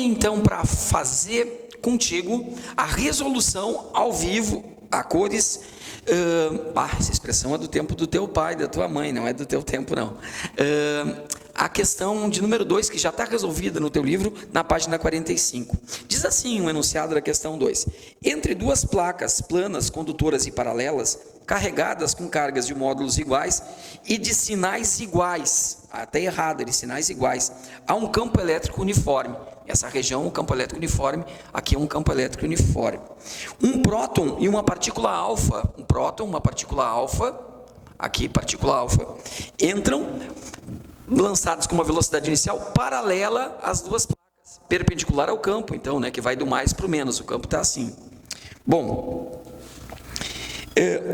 então para fazer contigo a resolução ao vivo, a cores. Essa expressão é do tempo do teu pai, da tua mãe, não é do teu tempo não. A questão de número 2, que já está resolvida no teu livro, na página 45. Diz assim o enunciado da questão 2. Entre duas placas planas, condutoras e paralelas, carregadas com cargas de módulos iguais e de sinais iguais, até errado, de sinais iguais, há um campo elétrico uniforme. Essa região, o campo elétrico uniforme, aqui é um campo elétrico uniforme. Um próton e uma partícula alfa, um próton, uma partícula alfa, aqui partícula alfa, entram lançados com uma velocidade inicial paralela às duas placas, perpendicular ao campo, então, que vai do mais para o menos, o campo está assim. Bom,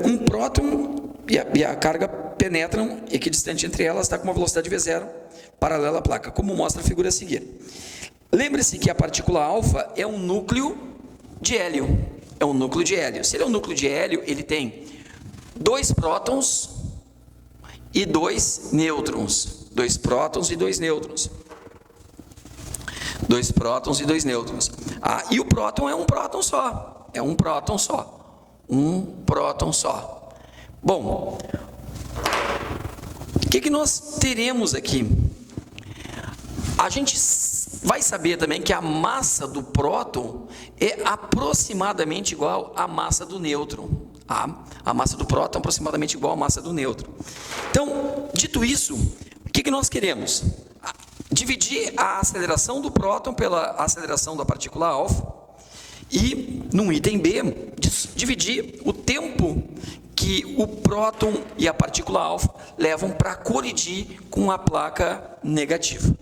um próton e a carga penetram equidistante entre elas, está com uma velocidade V0, paralela à placa, como mostra a figura a seguir. Lembre-se que a partícula alfa é um núcleo de hélio, Se ele é um núcleo de hélio, ele tem 2 prótons e 2 nêutrons. 2 prótons e 2 nêutrons. 2 prótons e 2 nêutrons. E o próton é um próton só. Um próton só. Bom, o que nós teremos aqui? A gente vai saber também que a massa do próton é aproximadamente igual à massa do nêutron. A massa do próton é aproximadamente igual à massa do nêutron. Então, dito isso, o que nós queremos? Dividir a aceleração do próton pela aceleração da partícula alfa e, no item B, dividir o tempo que o próton e a partícula alfa levam para colidir com a placa negativa.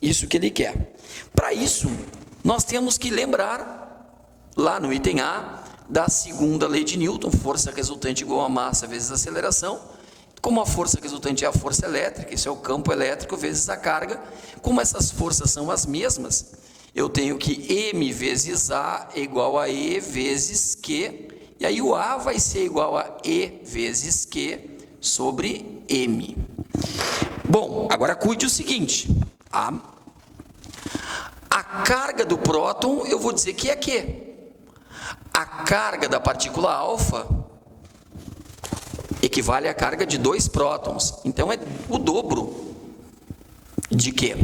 Isso que ele quer. Para isso, nós temos que lembrar, lá no item A, da segunda lei de Newton, força resultante igual a massa vezes aceleração. Como a força resultante é a força elétrica, isso é o campo elétrico vezes a carga, como essas forças são as mesmas, eu tenho que M vezes A é igual a E vezes Q, e aí o A vai ser igual a E vezes Q sobre M. Bom, agora cuide o seguinte, a carga do próton eu vou dizer que é Q. A carga da partícula alfa equivale à carga de 2 prótons, então é o dobro de Q.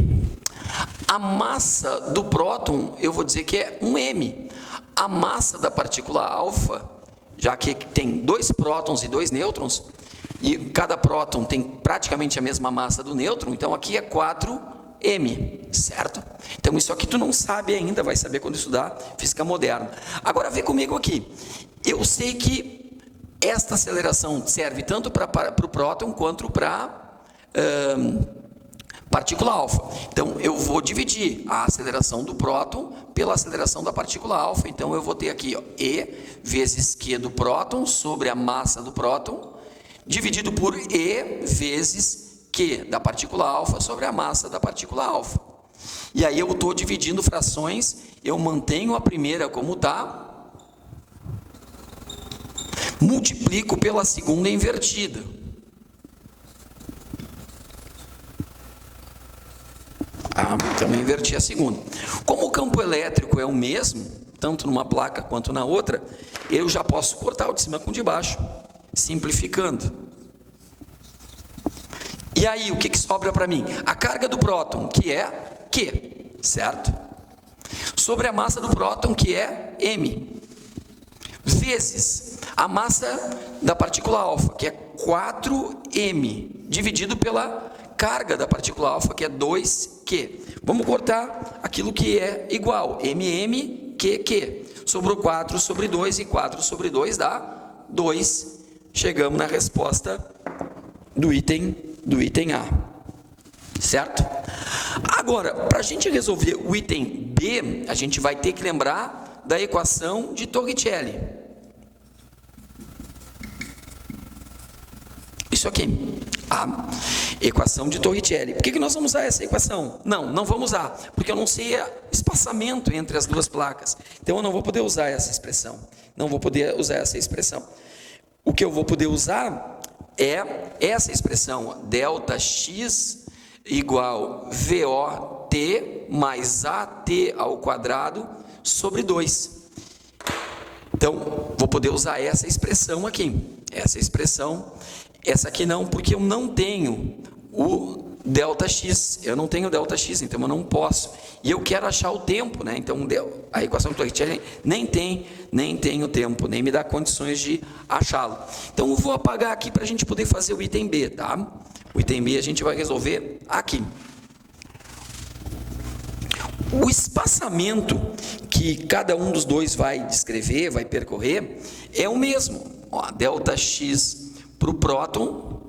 A massa do próton, eu vou dizer que é 1m. A massa da partícula alfa, já que tem 2 prótons e 2 nêutrons, e cada próton tem praticamente a mesma massa do nêutron, então aqui é 4m, certo? Então isso aqui tu não sabe ainda, vai saber quando estudar física moderna. Agora vê comigo aqui, eu sei que esta aceleração serve tanto para o próton quanto para partícula alfa. Então, eu vou dividir a aceleração do próton pela aceleração da partícula alfa. Então, eu vou ter aqui E vezes Q do próton sobre a massa do próton, dividido por E vezes Q da partícula alfa sobre a massa da partícula alfa. E aí eu estou dividindo frações, eu mantenho a primeira como está, multiplico pela segunda invertida. Então eu inverti a segunda. Como o campo elétrico é o mesmo, tanto numa placa quanto na outra, eu já posso cortar o de cima com o de baixo, simplificando. E aí, o que sobra para mim? A carga do próton, que é Q, certo? Sobre a massa do próton, que é M, vezes a massa da partícula alfa, que é 4m, dividido pela carga da partícula alfa, que é 2q. Vamos cortar aquilo que é igual, mm, q. Sobrou 4 sobre 2, e 4 sobre 2 dá 2. Chegamos na resposta do item A, certo? Agora, para a gente resolver o item B, a gente vai ter que lembrar da equação de Torricelli. Isso aqui, a equação de Torricelli. Por que nós vamos usar essa equação? Não vamos usar, porque eu não sei o espaçamento entre as duas placas. Então, eu não vou poder usar essa expressão. O que eu vou poder usar é essa expressão, ΔX igual VOT mais AT ao quadrado sobre 2. Então, vou poder usar essa expressão aqui. Essa expressão, essa aqui não, porque eu não tenho o ΔX. Eu não tenho ΔX, então eu não posso. E eu quero achar o tempo, né? Então, a equação de Torricelli nem tem o tempo, nem me dá condições de achá-lo. Então, eu vou apagar aqui para a gente poder fazer o item B, tá? O item B a gente vai resolver aqui. O espaçamento que cada um dos dois vai descrever, vai percorrer, é o mesmo. Ó, ΔX para o próton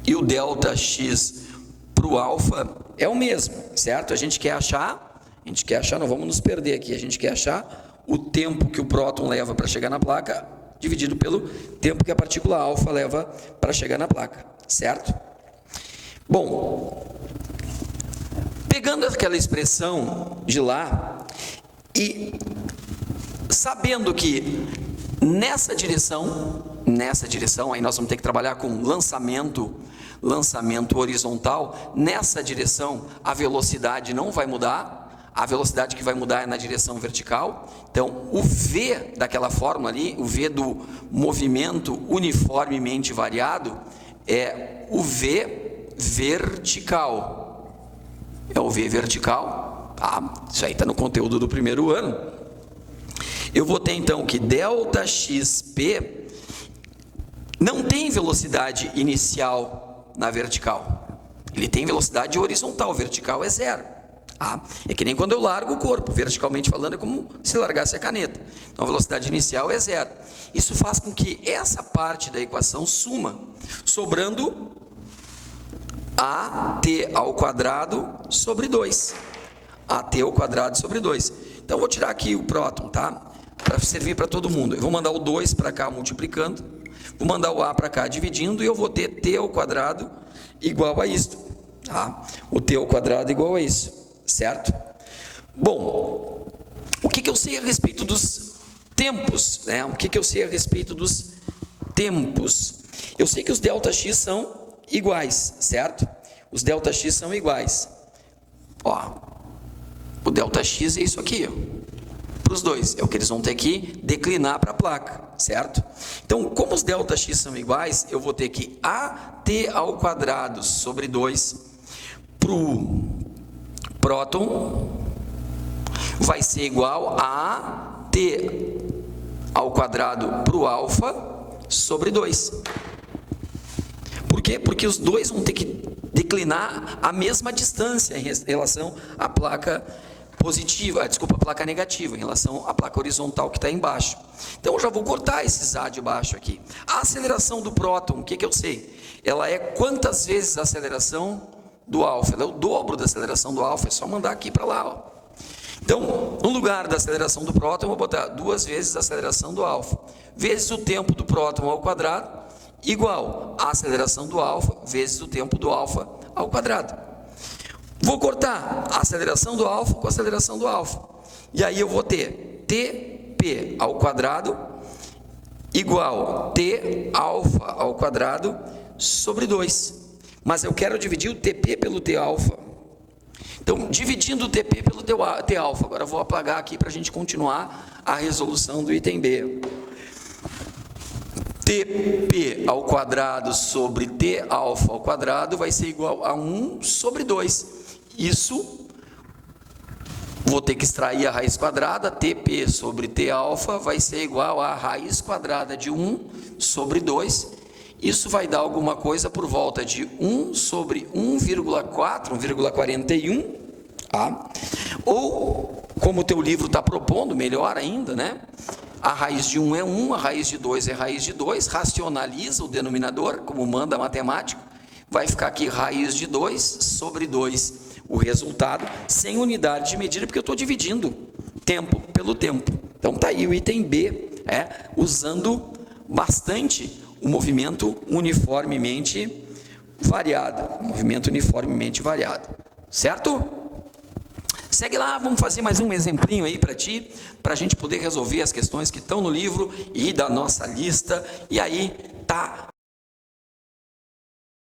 e o ΔX para o alfa é o mesmo, certo? A gente quer achar, não vamos nos perder aqui, a gente quer achar o tempo que o próton leva para chegar na placa, dividido pelo tempo que a partícula alfa leva para chegar na placa, certo? Bom, pegando aquela expressão de lá e sabendo que nessa direção, aí nós vamos ter que trabalhar com lançamento horizontal, nessa direção a velocidade não vai mudar, a velocidade que vai mudar é na direção vertical. Então, o V daquela fórmula ali, o V do movimento uniformemente variado, é o V vertical. É o V vertical, tá? Isso aí está no conteúdo do primeiro ano. Eu vou ter então que ΔXP não tem velocidade inicial na vertical. Ele tem velocidade horizontal, vertical é 0. Tá? É que nem quando eu largo o corpo, verticalmente falando, é como se largasse a caneta. Então a velocidade inicial é 0. Isso faz com que essa parte da equação suma, sobrando AT ao quadrado sobre 2. AT ao quadrado sobre 2. Então eu vou tirar aqui o próton, tá? Para servir para todo mundo. Eu vou mandar o 2 para cá multiplicando, vou mandar o A para cá dividindo, e eu vou ter T ao quadrado igual a isso. Tá? O T ao quadrado igual a isso, certo? Bom, o que eu sei a respeito dos tempos, né? O que eu sei a respeito dos tempos? Eu sei que os ΔX são iguais, certo? Os ΔX são iguais. Ó, o ΔX é isso aqui, ó. Para os dois, é o que eles vão ter que declinar para a placa, certo? Então, como os ΔX são iguais, eu vou ter que AT ao quadrado sobre 2 para o próton vai ser igual a AT ao quadrado para o alfa sobre 2. Por quê? Porque os dois vão ter que declinar a mesma distância em relação à placa positiva, a placa negativa, em relação à placa horizontal que está embaixo. Então, eu já vou cortar esses A de baixo aqui. A aceleração do próton, o que eu sei? Ela é quantas vezes a aceleração do alfa? Ela é o dobro da aceleração do alfa, é só mandar aqui para lá, ó. Então, no lugar da aceleração do próton, eu vou botar 2 vezes a aceleração do alfa, vezes o tempo do próton ao quadrado, igual a aceleração do alfa, vezes o tempo do alfa ao quadrado. Vou cortar a aceleração do alfa com a aceleração do alfa. E aí eu vou ter TP ao quadrado igual T alfa ao quadrado sobre 2. Mas eu quero dividir o TP pelo T alfa. Então, dividindo o TP pelo T alfa. Agora eu vou apagar aqui para a gente continuar a resolução do item B. TP ao quadrado sobre T alfa ao quadrado vai ser igual a 1 sobre 2. Isso, vou ter que extrair a raiz quadrada, TP sobre T alfa vai ser igual a raiz quadrada de 1 sobre 2. Isso vai dar alguma coisa por volta de 1 sobre 1,4, 1,41. Tá? Ou, como o teu livro está propondo, melhor ainda, né? A raiz de 1 é 1, a raiz de 2 é raiz de 2, racionaliza o denominador, como manda a matemática, vai ficar aqui raiz de 2 sobre 2. O resultado sem unidade de medida, porque eu estou dividindo tempo pelo tempo. Então está aí o item B, usando bastante o movimento uniformemente variado. Certo? Segue lá, vamos fazer mais um exemplinho aí para ti, para a gente poder resolver as questões que estão no livro e da nossa lista, e aí tá